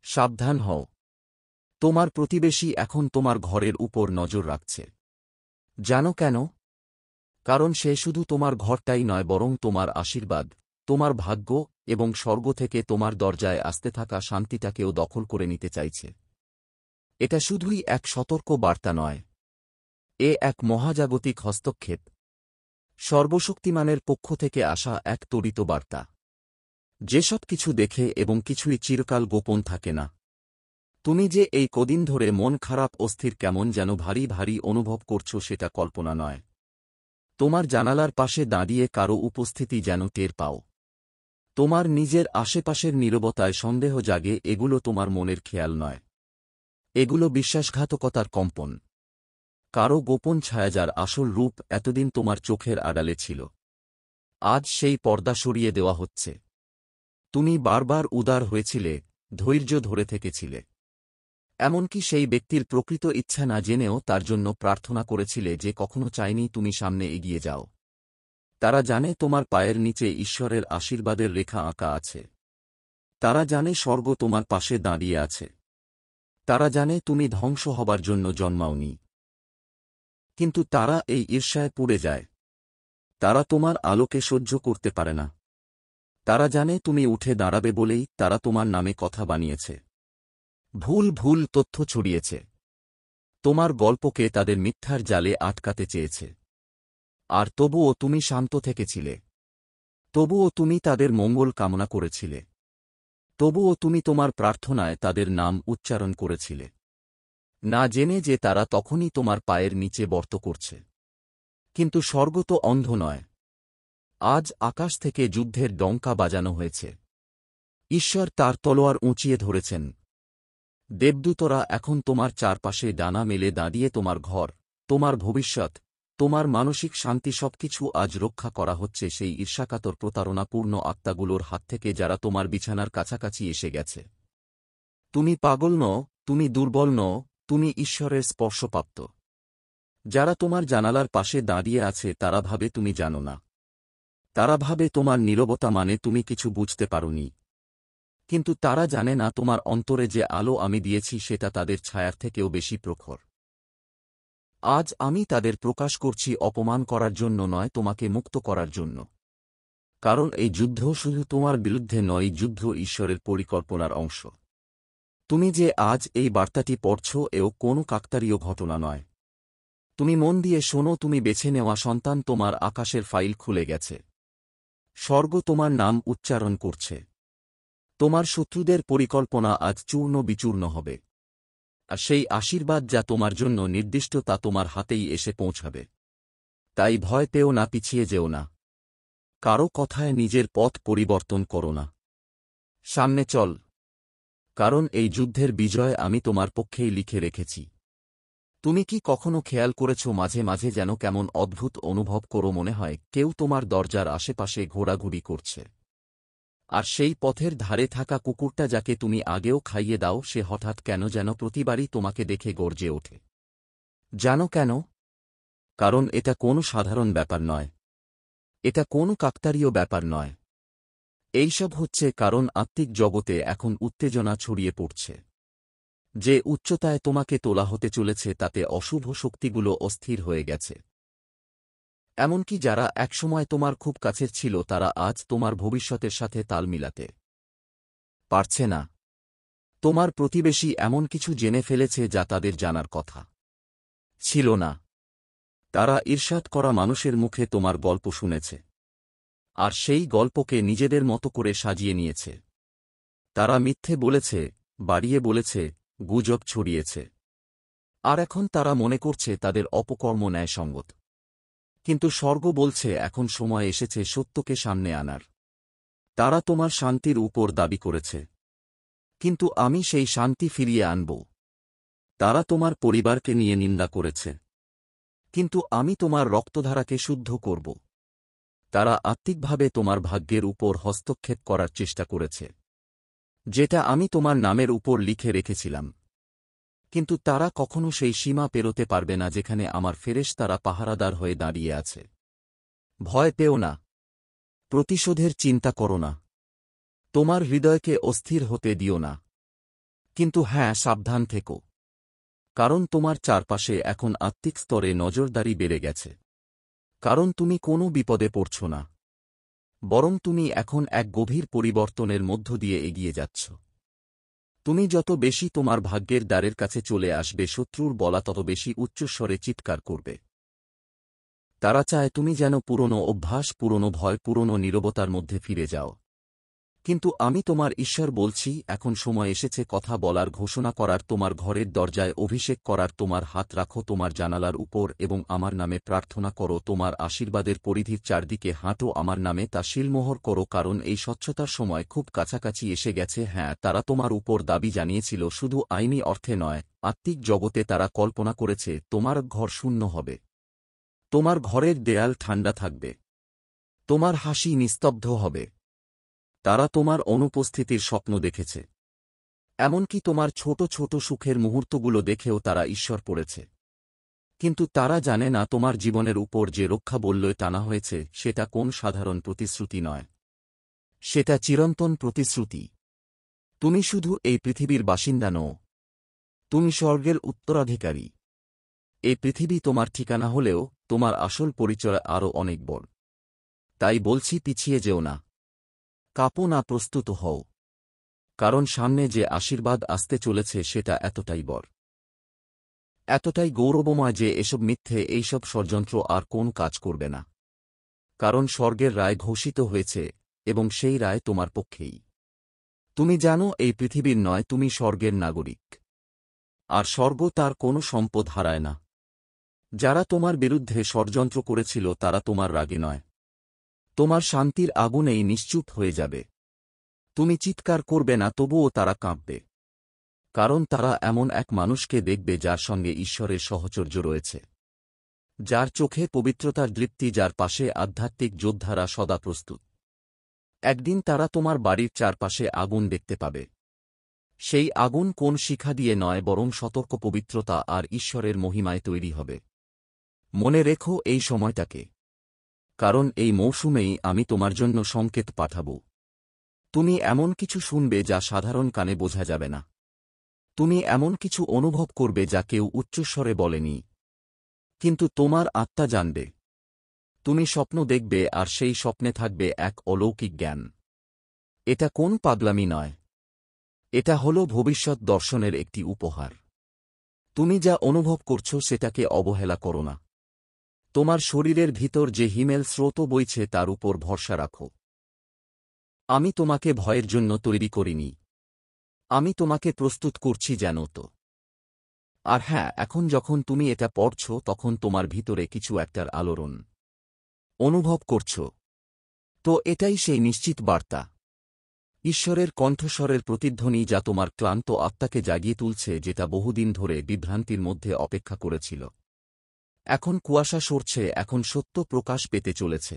সাবধান হও। তোমার প্রতিবেশী এখন তোমার ঘরের উপর নজর রাখছে। জানো কেন? কারণ সে শুধু তোমার ঘরটাই নয়, বরং তোমার আশীর্বাদ, তোমার ভাগ্য এবং স্বর্গ থেকে তোমার দরজায় আসতে থাকা শান্তিটাকেও দখল করে নিতে চাইছে। এটা শুধুই এক সতর্ক বার্তা নয়, এক মহাজাগতিক হস্তক্ষেপ, সর্বশক্তিমানের পক্ষ থেকে আসা এক ত্বরিত বার্তা। যেসব কিছু দেখে এবং কিছুই চিরকাল গোপন থাকে না। তুমি যে এই কদিন ধরে মন খারাপ, অস্থির, কেমন যেন ভারী ভারী অনুভব করছো, সেটা কল্পনা নয়। তোমার জানালার পাশে দাঁড়িয়ে কারো উপস্থিতি যেন টের পাও। তোমার নিজের আশেপাশের নীরবতায় সন্দেহ জাগে, এগুলো তোমার মনের খেয়াল নয়। এগুলো বিশ্বাসঘাতকতার কম্পন। কারো গোপন ছায়া, যার আসল রূপ এতদিন তোমার চোখের আড়ালে ছিল, আজ সেই পর্দা সরিয়ে দেওয়া হচ্ছে। তুমি বারবার উদার হয়েছিলে, ধৈর্য ধরে থেকেছিলে। এমনকি সেই ব্যক্তির প্রকৃত ইচ্ছা না জেনেও তার জন্য প্রার্থনা করেছিলে, যে কখনো চায়নি তুমি সামনে এগিয়ে যাও। তারা জানে তোমার পায়ের নিচে ঈশ্বরের আশীর্বাদের রেখা আঁকা আছে। তারা জানে স্বর্গ তোমার পাশে দাঁড়িয়ে আছে। তারা জানে তুমি ধ্বংস হবার জন্য জন্মাওনি। কিন্তু তারা এই ঈর্ষায় পুড়ে যায়। তারা তোমার আলোকে সহ্য করতে পারে না। তারা জানে তুমি উঠে দাঁড়াবে বলেই তারা তোমার নামে কথা বানিয়েছে, ভুল ভুল তথ্য ছড়িয়েছে, তোমার গল্পকে তাদের মিথ্যার জালে আটকাতে চেয়েছে। আর তবুও তুমি শান্ত থেকেছিলে। তবুও তুমি তাদের মঙ্গল কামনা করেছিলে। তবুও তুমি তোমার প্রার্থনায় তাদের নাম উচ্চারণ করেছিলে, না জেনে যে তারা তখনই তোমার পায়ের নিচে বর্ত করছে। কিন্তু স্বর্গ তো অন্ধ নয়। আজ আকাশ থেকে যুদ্ধের ডঙ্কা বাজানো হয়েছে। ঈশ্বর তার তলোয়ার উঁচিয়ে ধরেছেন। দেবদূতরা এখন তোমার চারপাশে ডানা মেলে দাঁড়িয়ে তোমার ঘর, তোমার ভবিষ্যৎ, তোমার মানসিক শান্তি সবকিছু আজ রক্ষা করা হচ্ছে সেই ঈর্ষাকাতর প্রতারণাপূর্ণ আত্মাগুলোর হাত থেকে, যারা তোমার বিছানার কাছাকাছি এসে গেছে। তুমি পাগল নও, তুমি দুর্বল নও, তুমি ঈশ্বরের স্পর্শপ্রাপ্ত। যারা তোমার জানালার পাশে দাঁড়িয়ে আছে তারা ভাবে তুমি জানো না। তারা ভাবে তোমার নীরবতা মানে তুমি কিছু বুঝতে পারোনি। কিন্তু তারা জানে না তোমার অন্তরে যে আলো আমি দিয়েছি সেটা তাদের ছায়ার থেকেও বেশি প্রখর। আজ আমি তাদের প্রকাশ করছি অপমান করার জন্য নয়, তোমাকে মুক্ত করার জন্য। কারণ এই যুদ্ধ শুধু তোমার বিরুদ্ধে নয়, যুদ্ধ ঈশ্বরের পরিকল্পনার অংশ। তুমি যে আজ এই বার্তাটি পড়ছ, এও কোনো কাকতালীয় ঘটনা নয়। তুমি মন দিয়ে শোনো, তুমি বেছে নেওয়া সন্তান, তোমার আকাশের ফাইল খুলে গেছে। স্বর্গ তোমার নাম উচ্চারণ করছে। তোমার শত্রুদের পরিকল্পনা আজ চূর্ণ বিচূর্ণ হবে। আর সেই আশীর্বাদ যা তোমার জন্য নির্দিষ্ট তা তোমার হাতেই এসে পৌঁছাবে। তাই ভয় পেও না, পিছিয়ে যেও না। কারো কথায় নিজের পথ পরিবর্তন করো না। সামনে চল। কারণ এই যুদ্ধের বিজয় আমি তোমার পক্ষেই লিখে রেখেছি। তুমি কি কখনো খেয়াল করেছ, মাঝে মাঝে যেন কেমন অদ্ভুত অনুভব করো, মনে হয় কেউ তোমার দরজার আশেপাশে ঘোরাঘুরি করছে। আর সেই পথের ধারে থাকা কুকুরটা যাকে তুমি আগেও খাইয়ে দাও, সে হঠাৎ কেন যেন প্রতিবারই তোমাকে দেখে গর্জে ওঠে। জানো কেন? কারণ এটা কোনো সাধারণ ব্যাপার নয়। এটা কোনো কাকতালীয় ব্যাপার নয়। এইসব হচ্ছে কারণ আত্মিক জগতে এখন উত্তেজনা ছড়িয়ে পড়ছে। যে উচ্চতায় তোমাকে তোলা হতে চলেছে তাতে অশুভ শক্তিগুলো অস্থির হয়ে গেছে। এমনকি যারা একসময় তোমার খুব কাছের ছিল, তারা আজ তোমার ভবিষ্যতের সাথে তাল মিলাতে পারছে না। তোমার প্রতিবেশী এমন কিছু জেনে ফেলেছে যা তাদের জানার কথা ছিল না। তারা ঈর্ষাদ করা মানুষের মুখে তোমার গল্প শুনেছে, আর সেই গল্পকে নিজেদের মতো করে সাজিয়ে নিয়েছে। তারা মিথ্যে বলেছে, বাড়িয়ে বলেছে, গুজব ছড়িয়েছে। আর এখন তারা মনে করছে তাদের অপকর্ম ন্যায়সঙ্গত। কিন্তু স্বর্গ বলছে এখন সময় এসেছে সত্যকে সামনে আনার। তারা তোমার শান্তির উপর দাবি করেছে, কিন্তু আমি সেই শান্তি ফিরিয়ে আনব। তারা তোমার পরিবারকে নিয়ে নিন্দা করেছে, কিন্তু আমি তোমার রক্তধারাকে শুদ্ধ করব। তারা আত্মিকভাবে তোমার ভাগ্যের উপর হস্তক্ষেপ করার চেষ্টা করেছে, যেটা আমি তোমার নামের উপর লিখে রেখেছিলাম। কিন্তু তারা কখনো সেই সীমা পেরোতে পারবে না যেখানে আমার ফেরেশতারা পাহারাদার হয়ে দাঁড়িয়ে আছে। ভয় পেও না। প্রতিশোধের চিন্তা করো না। তোমার হৃদয়কে অস্থির হতে দিও না। কিন্তু হ্যাঁ, সাবধান থেকো। কারণ তোমার চারপাশে এখন আত্মিক স্তরে নজরদারি বেড়ে গেছে। কারণ তুমি কোনো বিপদে পড়ছ না, বরং তুমি এখন এক গভীর পরিবর্তনের মধ্য দিয়ে এগিয়ে যাচ্ছ। তুমি যত বেশি তোমার ভাগ্যের দ্বারের কাছে চলে আসবে, শত্রুর বলা তত বেশি উচ্চস্বরে চিৎকার করবে। তারা চায় তুমি যেন পুরনো অভ্যাস, পুরনো ভয়, পুরনো নীরবতার মধ্যে ফিরে যাও। কিন্তু আমি তোমার ঈশ্বর বলছি, এখন সময় এসেছে কথা বলার, ঘোষণা করার, তোমার ঘরের দরজায় অভিষেক করার। তোমার হাত রাখো তোমার জানালার উপর এবং আমার নামে প্রার্থনা করো। তোমার আশীর্বাদের পরিধির চারদিকে হাঁটো, আমার নামে তা শিলমোহর করো, কারণ এই স্বচ্ছতার সময় খুব কাছাকাছি এসে গেছে। হ্যাঁ, তারা তোমার উপর দাবি জানিয়েছিল, শুধু আইনি অর্থে নয়, আত্মিক জগতে। তারা কল্পনা করেছে তোমার ঘর শূন্য হবে, তোমার ঘরের দেয়াল ঠান্ডা থাকবে, তোমার হাসি নিস্তব্ধ হবে। তারা তোমার অনুপস্থিতির স্বপ্ন দেখেছে, এমনকি তোমার ছোট ছোট সুখের মুহূর্তগুলো দেখেও তারা ঈশ্বর পড়েছে। কিন্তু তারা জানে না তোমার জীবনের উপর যে রক্ষা বলয় টানা হয়েছে সেটা কোন সাধারণ প্রতিশ্রুতি নয়, সেটা চিরন্তন প্রতিশ্রুতি। তুমি শুধু এই পৃথিবীর বাসিন্দা নও, তুমি স্বর্গের উত্তরাধিকারী। এই পৃথিবী তোমার ঠিকানা হলেও তোমার আসল পরিচয় আরও অনেক বড়। তাই বলছি, পিছিয়ে যেও না, কাঁপো না, প্রস্তুত হও। কারণ সামনে যে আশীর্বাদ আসতে চলেছে সেটা এতটাই বড়, এতটাই গৌরবময় যে এসব মিথ্যে, এইসব ষড়যন্ত্র আর কোন কাজ করবে না। কারণ স্বর্গের রায় ঘোষিত হয়েছে এবং সেই রায় তোমার পক্ষেই। তুমি জানো, এই পৃথিবীর নয়, তুমি স্বর্গের নাগরিক। আর স্বর্গ তার কোনো সম্পদ হারায় না। যারা তোমার বিরুদ্ধে ষড়যন্ত্র করেছিল তারা তোমার রাগে নয়, তোমার শান্তির আগুনেই নিশ্চুপ হয়ে যাবে। তুমি চিৎকার করবে না, তবুও তারা কাঁপবে। কারণ তারা এমন এক মানুষকে দেখবে যার সঙ্গে ঈশ্বরের সহচর্য রয়েছে, যার চোখে পবিত্রতার দৃপ্তি, যার পাশে আধ্যাত্মিক যোদ্ধারা সদা প্রস্তুত। একদিন তারা তোমার বাড়ির চারপাশে আগুন দেখতে পাবে। সেই আগুন কোন শিখা দিয়ে নয়, বরং সতর্ক পবিত্রতা আর ঈশ্বরের মহিমায় তৈরি হবে। মনে রেখো এই সময়টাকে, কারণ এই মৌসুমেই আমি তোমার জন্য সংকেত পাঠাব। তুমি এমন কিছু শুনবে যা সাধারণ কানে বোঝা যাবে না। তুমি এমন কিছু অনুভব করবে যা কেউ উচ্চস্বরে বলেনি, কিন্তু তোমার আত্মা জানবে। তুমি স্বপ্ন দেখবে আর সেই স্বপ্নে থাকবে এক অলৌকিক জ্ঞান। এটা কোন পাগলামি নয়, এটা হলো ভবিষ্যৎ দর্শনের একটি উপহার। তুমি যা অনুভব করছো সেটাকে অবহেলা করো না। তোমার শরীরের ভিতর যে হিমেল স্রোত বইছে তার উপর ভরসা রাখো। আমি তোমাকে ভয়ের জন্য তৈরি করিনি, আমি তোমাকে প্রস্তুত করছি, জানো তো। আর হ্যাঁ, এখন যখন তুমি এটা পড়ছ তখন তোমার ভিতরে কিছু একটার আলোড়ন অনুভব করছ। তো এটাই সেই নিশ্চিত বার্তা, ঈশ্বরের কণ্ঠস্বরের প্রতিধ্বনি যা তোমার ক্লান্ত আত্মাকে জাগিয়ে তুলছে, যেটা বহুদিন ধরে বিভ্রান্তির মধ্যে অপেক্ষা করেছিল। এখন কুয়াশা সরছে, এখন সত্য প্রকাশ পেতে চলেছে।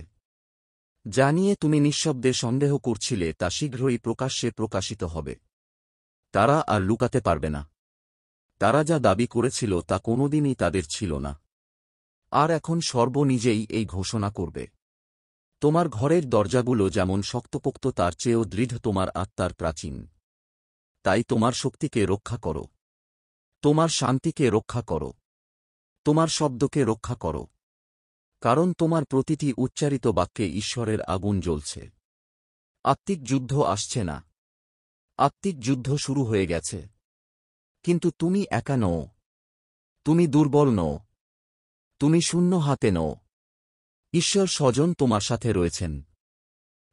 যা নিয়ে তুমি নিঃশব্দে সন্দেহ করছিলে তা শীঘ্রই প্রকাশ্যে প্রকাশিত হবে। তারা আর লুকাতে পারবে না। তারা যা দাবি করেছিল তা কোনোদিনই তাদের ছিল না। আর এখন সর্ব নিজেই এই ঘোষণা করবে। তোমার ঘরের দরজাগুলো যেমন শক্তপোক্ত তার চেয়েও দৃঢ় তোমার আত্মার প্রাচীন। তাই তোমার শক্তিকে রক্ষা করো, তোমার শান্তিকে রক্ষা করো, তোমার শব্দকে রক্ষা করো। কারণ তোমার প্রতিটি উচ্চারিত বাক্যে ঈশ্বরের আগুন জ্বলছে। আত্মিক যুদ্ধ আসছে না, আত্মিক যুদ্ধ শুরু হয়ে গেছে। কিন্তু তুমি একা নও, তুমি দুর্বল নও, তুমি শূন্য হাতে নও। ঈশ্বর স্বজন তোমার সাথে রয়েছেন,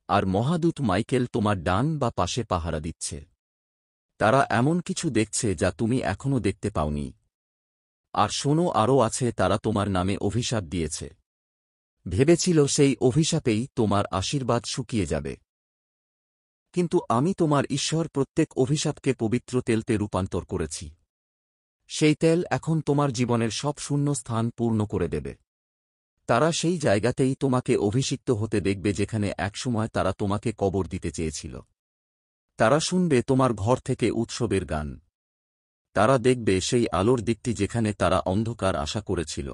আর মহাদূত মাইকেল তোমার ডান বা পাশে পাহারা দিচ্ছে। তারা এমন কিছু দেখছে যা তুমি এখনও দেখতে পাওনি। আর শোনো, আরও আছে, তারা তোমার নামে অভিশাপ দিয়েছে। ভেবেছিল সেই অভিশাপেই তোমার আশীর্বাদ শুকিয়ে যাবে। কিন্তু আমি তোমার ঈশ্বর প্রত্যেক অভিশাপকে পবিত্র তেলতে রূপান্তর করেছি। সেই তেল এখন তোমার জীবনের সব শূন্য স্থান পূর্ণ করে দেবে। তারা সেই জায়গাতেই তোমাকে অভিষিক্ত হতে দেখবে যেখানে একসময় তারা তোমাকে কবর দিতে চেয়েছিল। তারা শুনবে তোমার ঘর থেকে উৎসবের গান। তারা দেখবে সেই আলোর দিকটি যেখানে তারা অন্ধকার আশা করেছিল।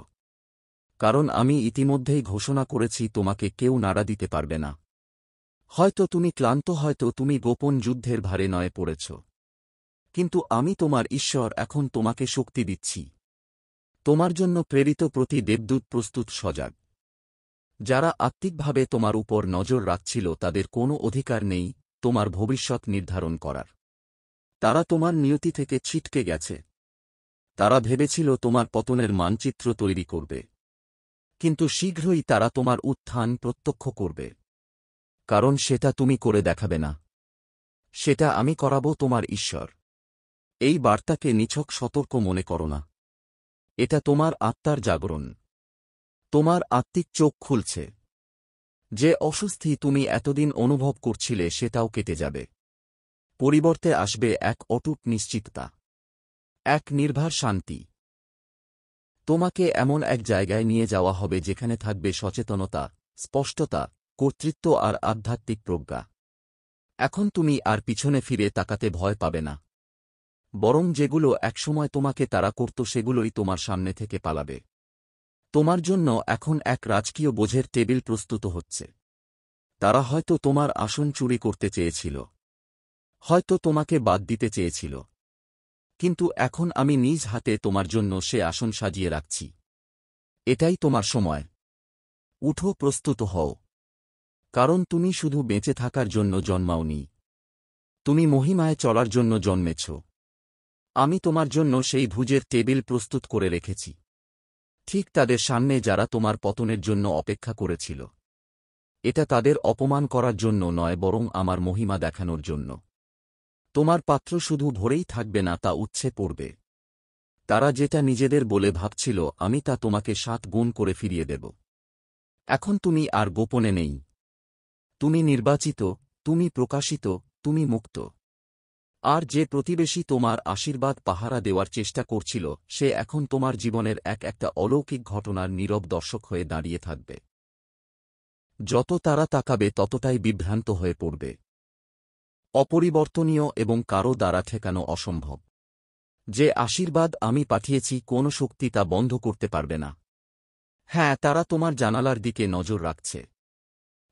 কারণ আমি ইতিমধ্যেই ঘোষণা করেছি, তোমাকে কেউ নাড়া দিতে পারবে না। হয়তো তুমি ক্লান্ত, হয়তো তুমি গোপন যুদ্ধের ভারে নয়ে পড়েছ। কিন্তু আমি তোমার ঈশ্বর এখন তোমাকে শক্তি দিচ্ছি। তোমার জন্য প্রেরিত প্রতি দেবদূত প্রস্তুত সজাগ। যারা আত্মিকভাবে তোমার উপর নজর রাখছিল তাদের কোনো অধিকার নেই তোমার ভবিষ্যৎ নির্ধারণ করার। তারা তোমার নিয়তি থেকে ছিটকে গেছে। তারা ভেবেছিল তোমার পতনের মানচিত্র তৈরি করবে। কিন্তু শীঘ্রই তারা তোমার উত্থান প্রত্যক্ষ করবে। কারণ সেটা তুমি করে দেখাবে না, সেটা আমি করাবো তোমার ঈশ্বর। এই বার্তাকে নিছক সতর্ক মনে করো না। এটা তোমার আত্মার জাগরণ। তোমার আত্মিক চোখ খুলছে। যে অস্বস্তি তুমি এতদিন অনুভব করছিলে সেটাও কেটে যাবে। পরিবর্তে আসবে এক অটুট নিশ্চিততা, এক নির্ভর শান্তি। তোমাকে এমন এক জায়গায় নিয়ে যাওয়া হবে যেখানে থাকবে সচেতনতা, স্পষ্টতা, কর্তৃত্ব আর আধ্যাত্মিক প্রজ্ঞা। এখন তুমি আর পিছনে ফিরে তাকাতে ভয় পাবে না। বরং যেগুলো একসময় তোমাকে তাড়া করত সেগুলোই তোমার সামনে থেকে পালাবে। তোমার জন্য এখন এক রাজকীয় বোঝের টেবিল প্রস্তুত হচ্ছে। তারা হয়তো তোমার আসন চুরি করতে চেয়েছিল, হয়তো তোমাকে বাদ দিতে চেয়েছিল, কিন্তু এখন আমি নিজ হাতে তোমার জন্য সে আসন সাজিয়ে রাখছি। এটাই তোমার সময়। উঠো, প্রস্তুত হও। কারণ তুমি শুধু বেঁচে থাকার জন্য জন্মাওনি, তুমি মহিমায় চলার জন্য জন্মেছ। আমি তোমার জন্য সেই ভুজের টেবিল প্রস্তুত করে রেখেছি, ঠিক তাদের সামনে যারা তোমার পতনের জন্য অপেক্ষা করেছিল। এটা তাদের অপমান করার জন্য নয়, বরং আমার মহিমা দেখানোর জন্য। তোমার পাত্র শুধু ভরেই থাকবে না, তা উচ্ছে পড়বে। তারা যেটা নিজেদের বলে ভাবছিল আমি তা তোমাকে 7 গুণ করে ফিরিয়ে দেব। এখন তুমি আর গোপনে নেই। তুমি নির্বাচিত, তুমি প্রকাশিত, তুমি মুক্ত। আর যে প্রতিবেশী তোমার আশীর্বাদ পাহারা দেওয়ার চেষ্টা করছিল সে এখন তোমার জীবনের একটা অলৌকিক ঘটনার নীরব দর্শক হয়ে দাঁড়িয়ে থাকবে। যত তারা তাকাবে ততটাই বিভ্রান্ত হয়ে পড়বে। অপরিবর্তনীয় এবং কারো দ্বারা ঠেকানো অসম্ভব। যে আশীর্বাদ আমি পাঠিয়েছি কোনো শক্তি তা বন্ধ করতে পারবে না। হ্যাঁ, তারা তোমার জানালার দিকে নজর রাখছে,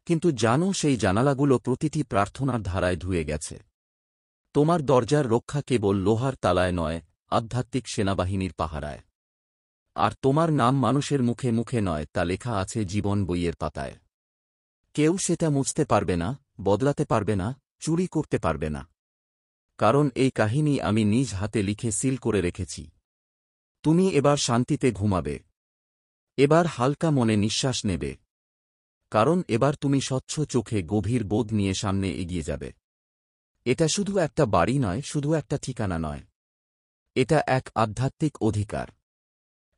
কিন্তু জানো সেই জানালাগুলো প্রতিটি প্রার্থনার ধারায় ধুয়ে গেছে। তোমার দরজার রক্ষা কেবল লোহার তালায় নয়, আধ্যাত্মিক সেনাবাহিনীর পাহারায়। আর তোমার নাম মানুষের মুখে মুখে নয়, তা লেখা আছে জীবন বইয়ের পাতায়। কেউ সেটা মুছতে পারবে না, বদলাতে পারবে না, চুরি করতে পারবে না। কারণ এই কাহিনী আমি নিজ হাতে লিখে সিল করে রেখেছি। তুমি এবার শান্তিতে ঘুমাবে। এবার হালকা মনে নিঃশ্বাস নেবে। কারণ এবার তুমি স্বচ্ছ চোখে গভীর বোধ নিয়ে সামনে এগিয়ে যাবে। এটা শুধু একটা বাড়ি নয়, শুধু একটা ঠিকানা নয়। এটা এক আধ্যাত্মিক অধিকার।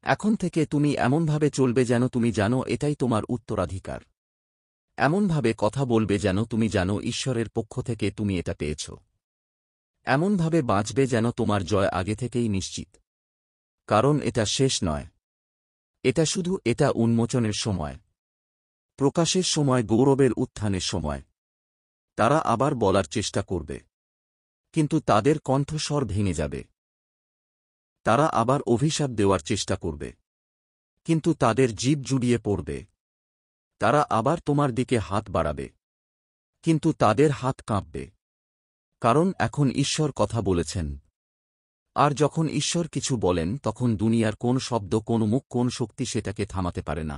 এখন থেকে তুমি এমনভাবে চলবে যেন তুমি জানো এটাই তোমার উত্তরাধিকার। এমনভাবে কথা বলবে যেন তুমি জানো ঈশ্বরের পক্ষ থেকে তুমি এটা পেয়েছ। এমনভাবে বাঁচবে যেন তোমার জয় আগে থেকেই নিশ্চিত। কারণ এটা শেষ নয়। এটা উন্মোচনের সময়, প্রকাশের সময়, গৌরবের উত্থানের সময়। তারা আবার বলার চেষ্টা করবে, কিন্তু তাদের কণ্ঠস্বর ভেঙে যাবে। তারা আবার অভিশাপ দেওয়ার চেষ্টা করবে, কিন্তু তাদের জিভ জুড়িয়ে পড়বে। তারা আবার তোমার দিকে হাত বাড়াবে, কিন্তু তাদের হাত কাঁপবে। কারণ এখন ঈশ্বর কথা বলেছেন। আর যখন ঈশ্বর কিছু বলেন তখন দুনিয়ার কোন শব্দ, কোন মুখ, কোন শক্তি সেটাকে থামাতে পারে না।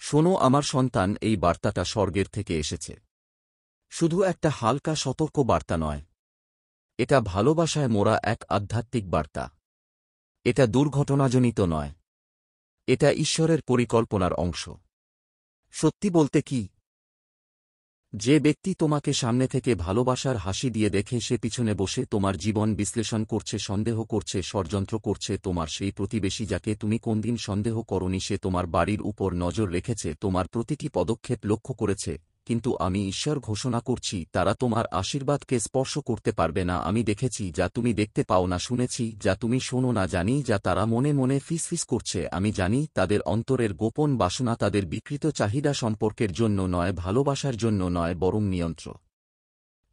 শোনো আমার সন্তান, এই বার্তাটা স্বর্গের থেকে এসেছে। শুধু একটা হালকা সতর্ক বার্তা নয়। এটা ভালোবাসায় মোড়া এক আধ্যাত্মিক বার্তা। এটা দুর্ঘটনাজনিত নয়। এটা ঈশ্বরের পরিকল্পনার অংশ। সত্যি বলতে কি, যে ব্যক্তি তোমাকে সামনে থেকে ভালোবাসার হাসি দিয়ে দেখে সে পিছনে বসে তোমার জীবন বিশ্লেষণ করছে, সন্দেহ করছে, ষড়যন্ত্র করছে, তোমার সেই প্রতিবেশী যাকে তুমি কোনদিন সন্দেহ করনি সে তোমার বাড়ির উপর নজর রেখেছে, তোমার প্রতিটি পদক্ষেপ লক্ষ্য করেছে। কিন্তু আমি ঈশ্বর ঘোষণা করছি তারা তোমার আশীর্বাদকে স্পর্শ করতে পারবে না। আমি দেখেছি যা তুমি দেখতে পাও না, শুনেছি যা তুমি শোনো না, জানি যা তারা মনে মনে ফিসফিস করছে। আমি জানি তাদের অন্তরের গোপন বাসনা, তাদের বিকৃত চাহিদা সম্পর্কের জন্য নয়, ভালোবাসার জন্য নয়, বরং নিয়ন্ত্রণ।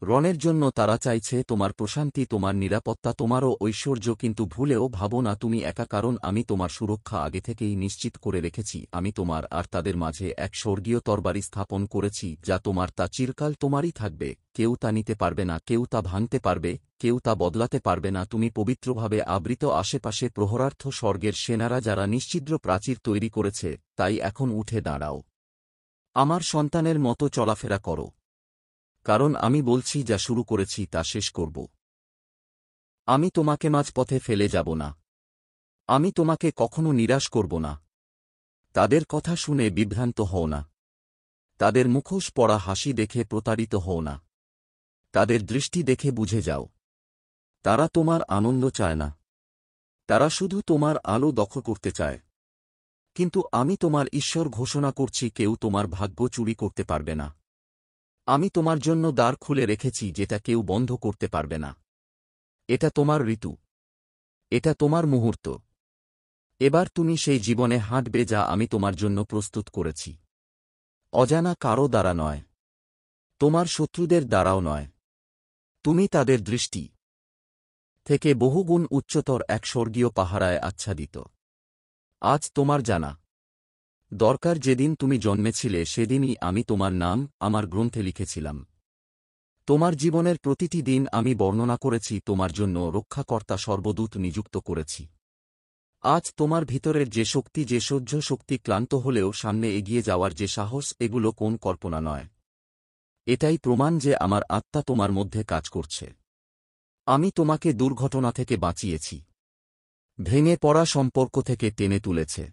রনের জন্য তারা চাইছে তোমার প্রশান্তি, তোমার নিরাপত্তা, তোমারও ঐশ্বর্য, কিন্তু ভুলেও ভাবো না তুমি একা, কারণ আমি তোমার সুরক্ষা আগে থেকেই নিশ্চিত করে রেখেছি। আমি তোমার আর তাদের মাঝে এক স্বর্গীয় তরবারি স্থাপন করেছি, যা তোমার, তা চিরকাল তোমারই থাকবে। কেউ তা নিতে পারবে না, কেউ তা ভাঙতে পারবে, কেউ তা বদলাতে পারবে না। তুমি পবিত্রভাবে আবৃত, আশেপাশে প্রহরার্থ স্বর্গের সেনারা যারা নিশ্ছিদ্র প্রাচীর তৈরি করেছে। তাই এখন উঠে দাঁড়াও, আমার সন্তানের মতো চলাফেরা করো, কারণ আমি বলছি যা শুরু করেছি তা শেষ করব। আমি তোমাকে মাঝপথে ফেলে যাব না, আমি তোমাকে কখনো নিরাশ করব না। তাদের কথা শুনে বিভ্রান্ত হও না, তাদের মুখোশ পরা হাসি দেখে প্রতারিত হও না। তাদের দৃষ্টি দেখে বুঝে যাও, তারা তোমার আনন্দ চায় না, তারা শুধু তোমার আলো দখল করতে চায়। কিন্তু আমি তোমার ঈশ্বর ঘোষণা করছি, কেউ তোমার ভাগ্য চুরি করতে পারবে না। আমি তোমার জন্য দ্বার খুলে রেখেছি যেটা কেউ বন্ধ করতে পারবে না। এটা তোমার ঋতু, এটা তোমার মুহূর্ত। এবার তুমি সেই জীবনে হাঁটবে যা আমি তোমার জন্য প্রস্তুত করেছি। অজানা কারো দ্বারা নয়, তোমার শত্রুদের দ্বারাও নয়। তুমি তাদের দৃষ্টি থেকে বহুগুণ উচ্চতর এক স্বর্গীয় পাহারায় আচ্ছাদিত। আজ তোমার জানা দরকার, যেদিন তুমি জন্মেছিলে সেদিনই আমি তোমার নাম আমার গ্রন্থে লিখেছিলাম। তোমার জীবনের প্রতিটি দিন আমি বর্ণনা করেছি, তোমার জন্য রক্ষাকর্তা সর্বদূত নিযুক্ত করেছি। আজ তোমার ভিতরের যে শক্তি, যে সহ্য শক্তি, ক্লান্ত হলেও সামনে এগিয়ে যাওয়ার যে সাহস, এগুলো কোন কল্পনা নয়। এটাই প্রমাণ যে আমার আত্মা তোমার মধ্যে কাজ করছে। আমি তোমাকে দুর্ঘটনা থেকে বাঁচিয়েছি, ভেঙে পড়া সম্পর্ক থেকে টেনে তুলেছে,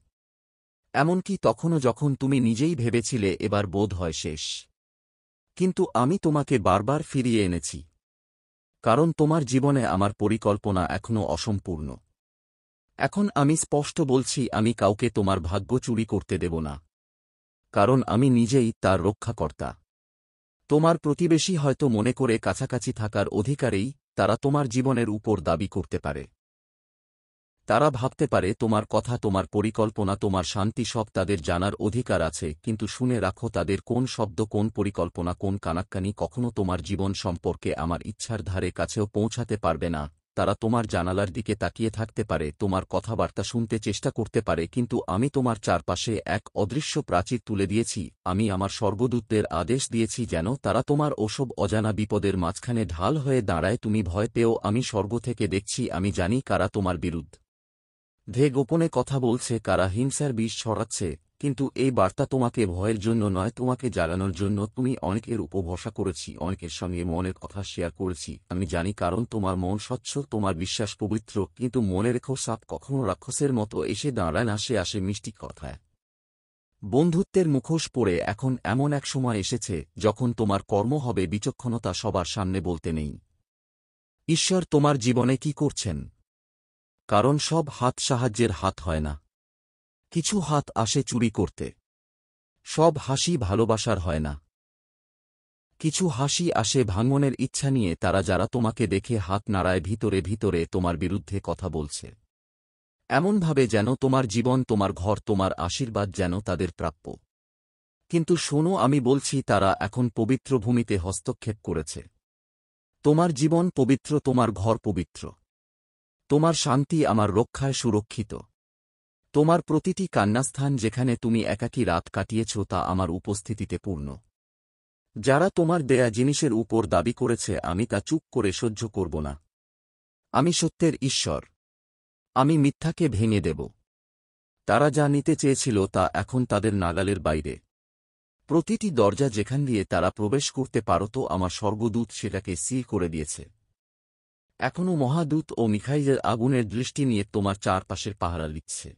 এমনকি তখনও যখন তুমি নিজেই ভেবেছিলে এবার বোধ হয় শেষ। কিন্তু আমি তোমাকে বারবার ফিরিয়ে এনেছি, কারণ তোমার জীবনে আমার পরিকল্পনা এখনও অসম্পূর্ণ। এখন আমি স্পষ্ট বলছি, আমি কাউকে তোমার ভাগ্য চুরি করতে দেব না, কারণ আমি নিজেই তার রক্ষাকর্তা। তোমার প্রতিবেশী হয়তো মনে করে কাছাকাছি থাকার অধিকারেই তারা তোমার জীবনের উপর দাবি করতে পারে। তারা ভাবতে পারে তোমার কথা, তোমার পরিকল্পনা, তোমার শান্তি সব তাদের জানার অধিকার আছে। কিন্তু শুনে রাখো, তাদের কোন শব্দ, কোন পরিকল্পনা, কোন কানাক্কানি কখনো তোমার জীবন সম্পর্কে আমার ইচ্ছার ধারে কাছেও পৌঁছাতে পারবে না। তারা তোমার জানালার দিকে তাকিয়ে থাকতে পারে, তোমার কথাবার্তা শুনতে চেষ্টা করতে পারে, কিন্তু আমি তোমার চারপাশে এক অদৃশ্য প্রাচীর তুলে দিয়েছি। আমি আমার স্বর্গদূতদের আদেশ দিয়েছি যেন তারা তোমার ওসব অজানা বিপদের মাঝখানে ঢাল হয়ে দাঁড়ায়। তুমি ভয় পেও, আমি স্বর্গ থেকে দেখছি, আমি জানি কারা তোমার বিরুদ্ধে গোপনে কথা বলছে, কারা হিংসার বিষ ছড়াচ্ছে। কিন্তু এই বার্তা তোমাকে ভয়ের জন্য নয়, তোমাকে জাগানোর জন্য। তুমি অনেকের উপর ভরসা করেছি, অনেকের সঙ্গে মনের কথা শেয়ার করেছি, আমি জানি, কারণ তোমার মন স্বচ্ছ, তোমার বিশ্বাস পবিত্র। কিন্তু মনে রেখো, সাপ কখনো রাক্ষসের মতো এসে দাঁড়ায় না, সে আসে মিষ্টি কথায়, বন্ধুত্বের মুখোশ পরে। এখন এমন এক সময় এসেছে যখন তোমার কর্ম হবে বিচক্ষণতা সবার সামনে বলতে নেই ঈশ্বর তোমার জীবনে কি করছেন। কারণ সব হাত সাহায্যের হাত হয় না, কিছু হাত আসে চুরি করতে। সব হাসি ভালোবাসার হয় না, কিছু হাসি আসে ভাঙনের ইচ্ছা নিয়ে। তারা যারা তোমাকে দেখে হাত নাড়ায়, ভিতরে ভিতরে তোমার বিরুদ্ধে কথা বলছে, এমনভাবে যেন তোমার জীবন, তোমার ঘর, তোমার আশীর্বাদ যেন তাদের প্রাপ্য। কিন্তু শোনো, আমি বলছি, তারা এখন পবিত্র ভূমিতে হস্তক্ষেপ করেছে। তোমার জীবন পবিত্র, তোমার ঘর পবিত্র, তোমার শান্তি আমার রক্ষায় সুরক্ষিত। তোমার প্রতিটি কান্নাস্থান, যেখানে তুমি একাকী রাত কাটিয়েছ, তা আমার উপস্থিতিতে পূর্ণ। যারা তোমার দেয়া জিনিসের উপর দাবি করেছে, আমি তা চুপ করে সহ্য করব না। আমি সত্যের ঈশ্বর, আমি মিথ্যাকে ভেঙে দেব। তারা যা নিতে চেয়েছিল তা এখন তাদের নাগালের বাইরে। প্রতিটি দরজা যেখান দিয়ে তারা প্রবেশ করতে পারত, আমার স্বর্গদূত সেটাকে সিল করে দিয়েছে। এখনও মহাদূত ও মিখাইলের আগুনের দৃষ্টি নিয়ে তোমার চারপাশের পাহারা লিখছে।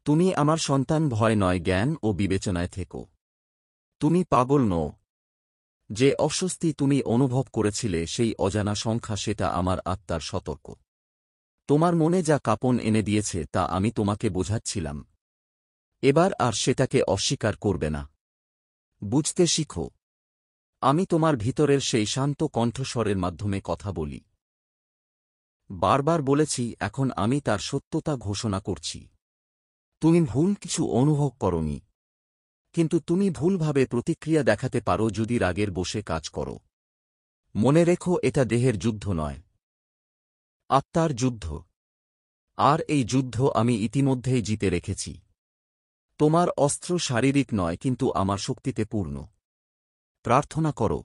তুমি আমার সন্তান, ভয় নয়, জ্ঞান ও বিবেচনায় থেকো। তুমি পাগল নও। যে অস্বস্তি তুমি অনুভব করেছিলে, সেই অজানা সংখ্যা, সেটা আমার আত্মার সতর্ক। তোমার মনে যা কাঁপন এনে দিয়েছে তা আমি তোমাকে বোঝাচ্ছিলাম। এবার আর সেটাকে অস্বীকার করবে না। বুঝতে শিখো, আমি তোমার ভিতরের সেই শান্ত কণ্ঠস্বরের মাধ্যমে কথা বলি। বারবার বলেছি, এখন আমি তার সত্যতা ঘোষণা করছি। তুমি ভুল কিছু অনুভব করনি, কিন্তু তুমি ভুলভাবে প্রতিক্রিয়া দেখাতে পারো যদি রাগের বশে কাজ করো। মনে রেখো, এটা দেহের যুদ্ধ নয়, আত্মার যুদ্ধ। আর এই যুদ্ধ আমি ইতিমধ্যেই জিতে রেখেছি। তোমার অস্ত্র শারীরিক নয়, কিন্তু আমার শক্তিতে পূর্ণ। প্রার্থনা করো,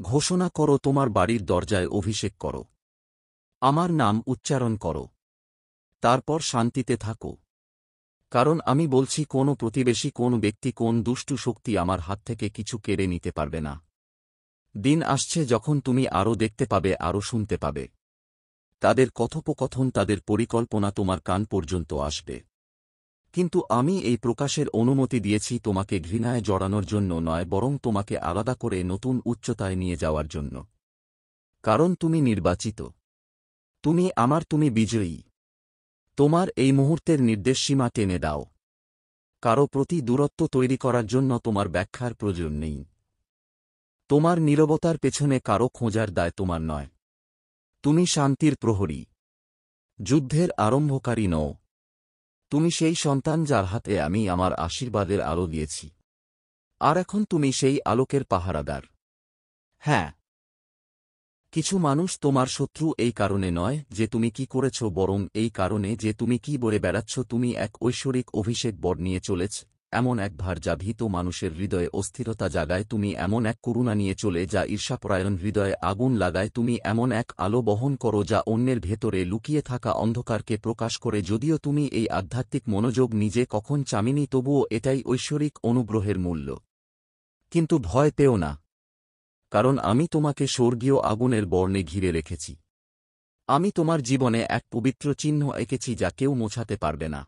ঘোষণা করো, তোমার বাড়ির দরজায় অভিষেক করো, আমার নাম উচ্চারণ করো, তারপর শান্তিতে থাকো। কারণ আমি বলছি, কোনো প্রতিবেশী, কোন ব্যক্তি, কোন দুষ্টু শক্তি আমার হাত থেকে কিছু কেড়ে নিতে পারবে না। দিন আসছে যখন তুমি আরও দেখতে পাবে, আরও শুনতে পাবে। তাদের কথোপকথন, তাদের পরিকল্পনা তোমার কান পর্যন্ত আসবে। কিন্তু আমি এই প্রকাশের অনুমতি দিয়েছি তোমাকে ঘৃণায় জড়ানোর জন্য নয়, বরং তোমাকে আলাদা করে নতুন উচ্চতায় নিয়ে যাওয়ার জন্য। কারণ তুমি নির্বাচিত, তুমি আমার, তুমি বিজয়ী। তোমার এই মুহূর্তের নির্দেশসীমা টেনে দাও। কারো প্রতি দূরত্ব তৈরি করার জন্য তোমার ব্যাখ্যার প্রয়োজন নেই। তোমার নীরবতার পেছনে কারো খোঁজার দায় তোমার নয়। তুমি শান্তির প্রহরী, যুদ্ধের আরম্ভকারী নও। তুমি সেই সন্তান যার হাতে আমি আমার আশীর্বাদের আলো দিয়েছি। আর এখন তুমি সেই আলোকের পাহারাদার। হ্যাঁ, কিছু মানুষ তোমার শত্রু এই কারণে নয় যে তুমি কি করেছ, বরং এই কারণে যে তুমি কি বলে বেড়াচ্ছ। তুমি এক ঐশ্বরিক অভিষেক বর নিয়ে চলেছ, এমন এক ভার যা ভীত মানুষের হৃদয়ে অস্থিরতা জাগায়। তুমি এমন এক করুণা নিয়ে চলে যা ঈর্ষাপরায়ণ হৃদয়ে আগুন লাগায়। তুমি এমন এক আলো বহন করো যা অন্যের ভেতরে লুকিয়ে থাকা অন্ধকারকে প্রকাশ করে। যদিও তুমি এই আধ্যাত্মিক মনোযোগ নিজে কখন চামিনি, তবুও এটাই ঐশ্বরিক অনুগ্রহের মূল্য। কিন্তু ভয় পেও না, কারণ আমি তোমাকে স্বর্গীয় আগুনের বর্ণে ঘিরে রেখেছি। আমি তোমার জীবনে এক পবিত্র চিহ্ন এঁকেছি যা কেউ মোছাতে পারবে না।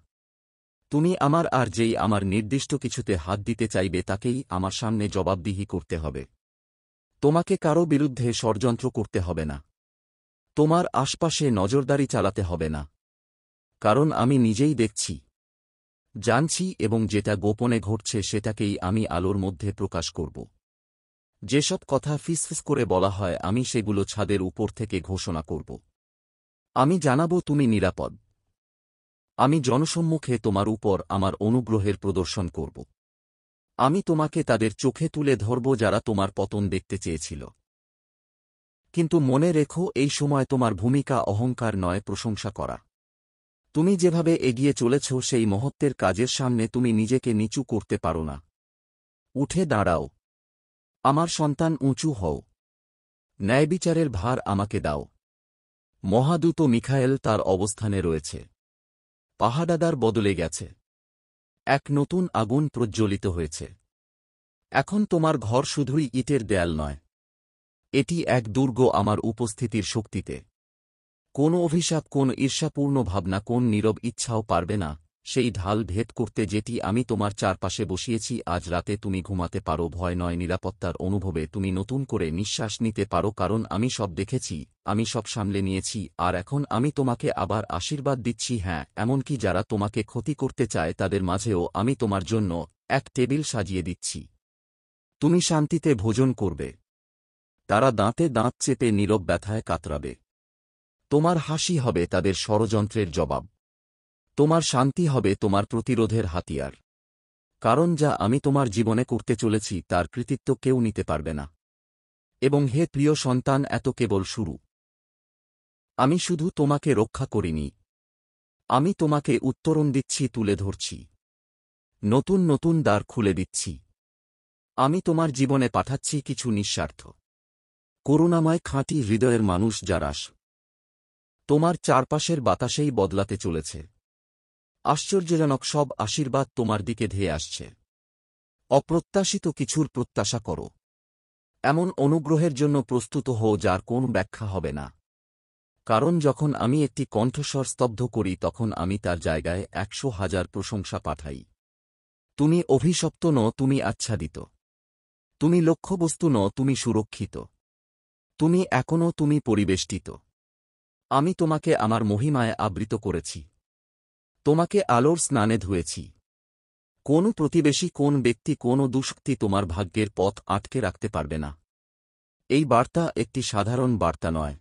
তুমি আমার, আর যেই আমার নির্দিষ্ট কিছুতে হাত দিতে চাইবে তাকেই আমার সামনে জবাবদিহি করতে হবে। তোমাকে কারো বিরুদ্ধে ষড়যন্ত্র করতে হবে না। তোমার আশপাশে নজরদারি চালাতে হবে না। কারণ আমি নিজেই দেখছি, জানছি, এবং যেটা গোপনে ঘটছে সেটাকেই আমি আলোর মধ্যে প্রকাশ করব। যেসব কথা ফিসফিস করে বলা হয়, আমি সেগুলো ছাদের উপর থেকে ঘোষণা করব। আমি জানাবো তুমি নিরাপদ। আমি জনসম্মুখে তোমার উপর আমার অনুগ্রহের প্রদর্শন করব। আমি তোমাকে তাদের চোখে তুলে ধরব যারা তোমার পতন দেখতে চেয়েছিল। কিন্তু মনে রেখো, এই সময় তোমার ভূমিকা অহংকার নয়, প্রশংসা করা। তুমি যেভাবে এগিয়ে চলেছ সেই মহত্বের কাজের সামনে তুমি নিজেকে নিচু করতে পারো না। উঠে দাঁড়াও, আমার সন্তান, উঁচু হও। ন্যায়বিচারের ভার আমাকে দাও। মহাদূত মিখায়েল তার অবস্থানে রয়েছে। পাহাড়াদার বদলে গেছে, এক নতুন আগুন প্রজ্জ্বলিত হয়েছে। এখন তোমার ঘর শুধুই ইটের দেয়াল নয়, এটি এক দুর্গ আমার উপস্থিতির শক্তিতে। কোন অভিশাপ, কোন ঈর্ষাপূর্ণ ভাবনা, কোন নীরব ইচ্ছাও পারবে না সেই ঢাল ভেদ করতে যেটি আমি তোমার চারপাশে বসিয়েছি। আজ রাতে তুমি ঘুমাতে পারো, ভয় নয়, নিরাপত্তার অনুভবে তুমি নতুন করে নিঃশ্বাস নিতে পারো। কারণ আমি সব দেখেছি, আমি সব সামলে নিয়েছি, আর এখন আমি তোমাকে আবার আশীর্বাদ দিচ্ছি। হ্যাঁ, এমনকি যারা তোমাকে ক্ষতি করতে চায় তাদের মাঝেও আমি তোমার জন্য এক টেবিল সাজিয়ে দিচ্ছি। তুমি শান্তিতে ভোজন করবে। তারা দাঁতে দাঁত চেপে নীরব ব্যথায় কাতরাবে। তোমার হাসি হবে তাদের ষড়যন্ত্রের জবাব। তোমার শান্তি হবে তোমার প্রতিরোধের হাতিয়ার। কারণ যা আমি তোমার জীবনে করতে চলেছি তার কৃতিত্ব কেউ নিতে পারবে না। এবং হে প্রিয় সন্তান, এত কেবল শুরু। আমি শুধু তোমাকে রক্ষা করিনি, আমি তোমাকে উত্তরণ দিচ্ছি, তুলে ধরছি, নতুন নতুন দ্বার খুলে দিচ্ছি। আমি তোমার জীবনে পাঠাচ্ছি কিছু নিঃস্বার্থ, করুণাময়, খাঁটি হৃদয়ের মানুষ যারা তোমার চারপাশের বাতাসেই বদলাতে চলেছে। আশ্চর্যজনক সব আশীর্বাদ তোমার দিকে ধেয়ে আসছে। অপ্রত্যাশিত কিছুর প্রত্যাশা করো। এমন অনুগ্রহের জন্য প্রস্তুত হও যার কোন ব্যাখ্যা হবে না। কারণ যখন আমি একটি কণ্ঠস্বর স্তব্ধ করি তখন আমি তার জায়গায় 100,000 প্রশংসা পাঠাই। তুমি অভিশপ্ত নও, তুমি আচ্ছাদিত। তুমি লক্ষ্যবস্তু নও, তুমি সুরক্ষিত। তুমি এখনও, তুমি পরিবেষ্টিত। আমি তোমাকে আমার মহিমায় আবৃত করেছি। তোমাকে আলোর স্নানে ধুয়েছি। কোন প্রতিবেশী, কোন ব্যক্তি, কোন দুশক্তি তোমার ভাগ্যের পথ আটকে রাখতে পারবে না। এই বার্তা একটি সাধারণ বার্তা নয়,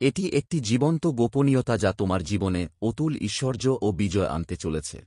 এটি একটি জীবন্ত গোপনীয়তা যা তোমার জীবনে অতুল ঈশ্বর্য ও বিজয় আনতে চলেছে।